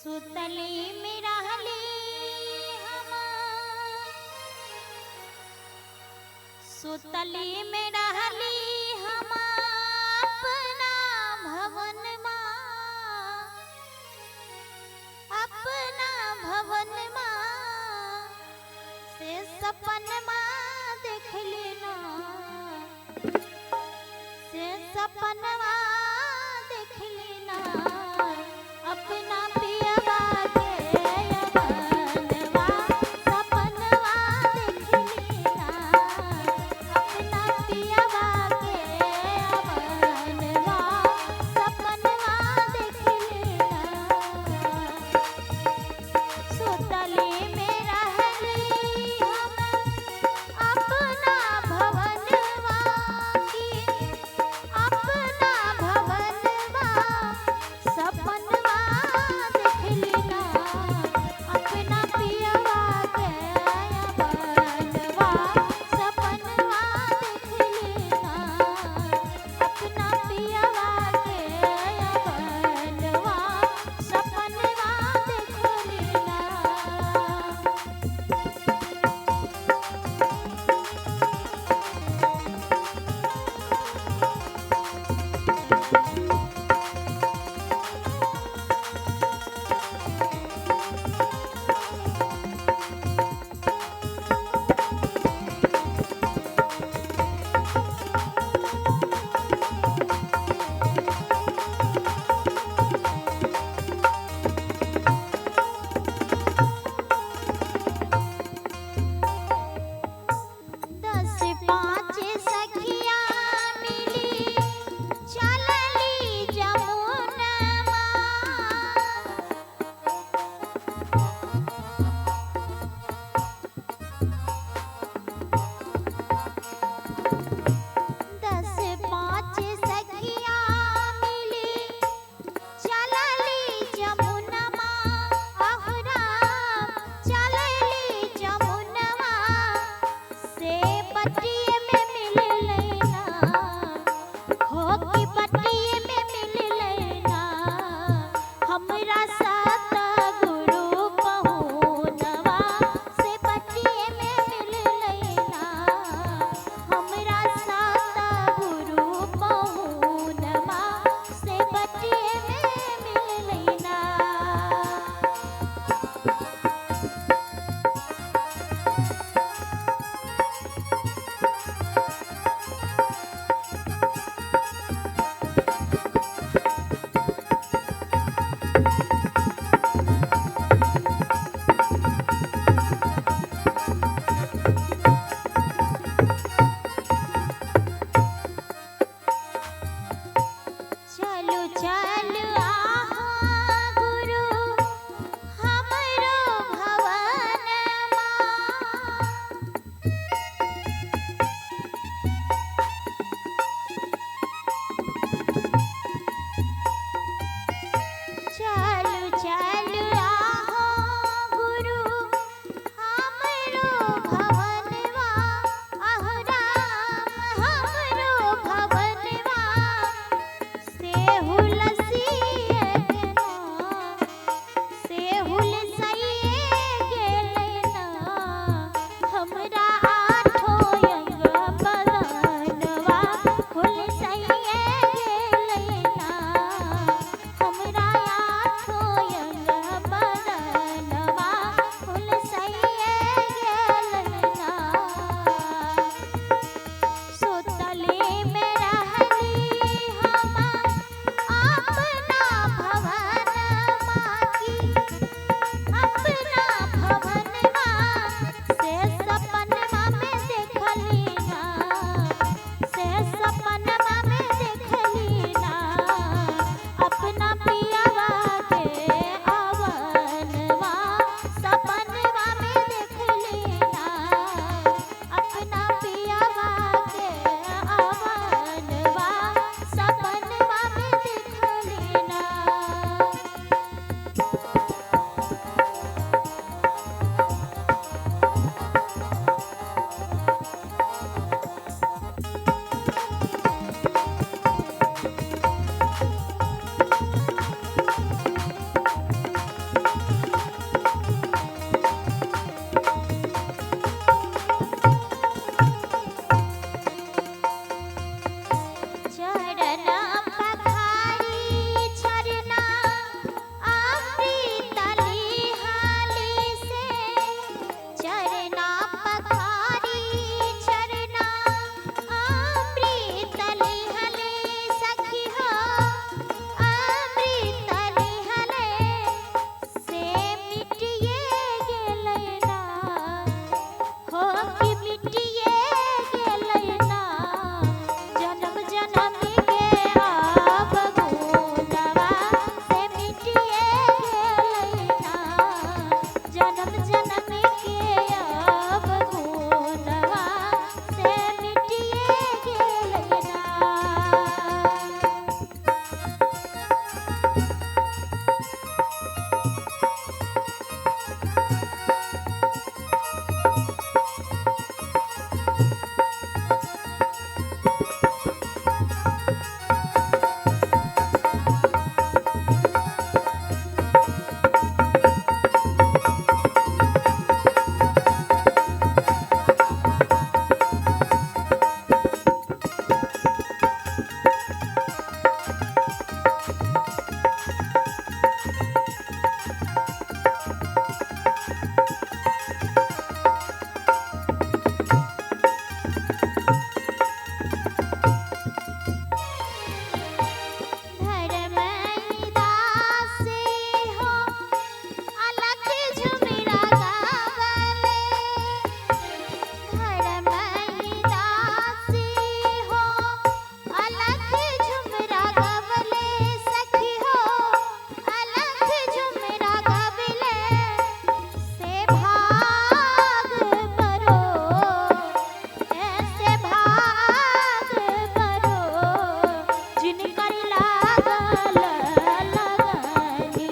सुतली में रहली हम, सुतली में रहली हम अपना भवन माँ, अपना भवन माँ से सपन माँ देख लेना, से सपन माँ देख लेना अपना पियवा के यवनवा, सपनवा देख लेना अपना पियवा के यवनवा, सपनवा देख लेना। सुतली में रहली हम अपना भवनवा की, अपना भवनवा सपनवा देख लेना अपना पियवा के यवनवा, सपनवा देख लेना अपना पियवा के यवनवा, सपनवा देख लेना। दस पाँच सखिया मिली चलली जमुनमा, दस पाँच सखिया मिली चलली जमुनमा, अहरा चलली जमुनमा से बटिये में मिल लेना, हो की बटिये में मिल लेना हमरा साथ गुरु पहुनवा, से बटिये में मिल लेना हमरा साथ गुरु पहुनवा, से बटिये में मिल लेना।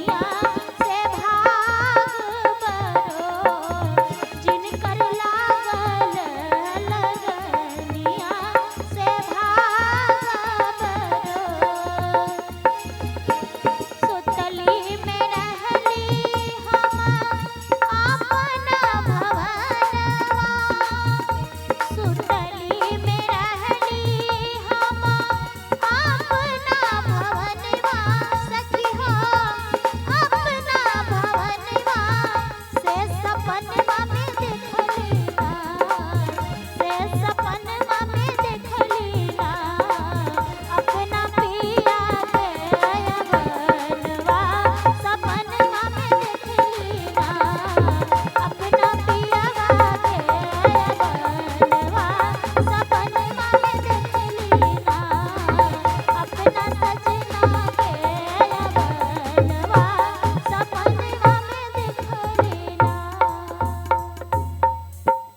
मैया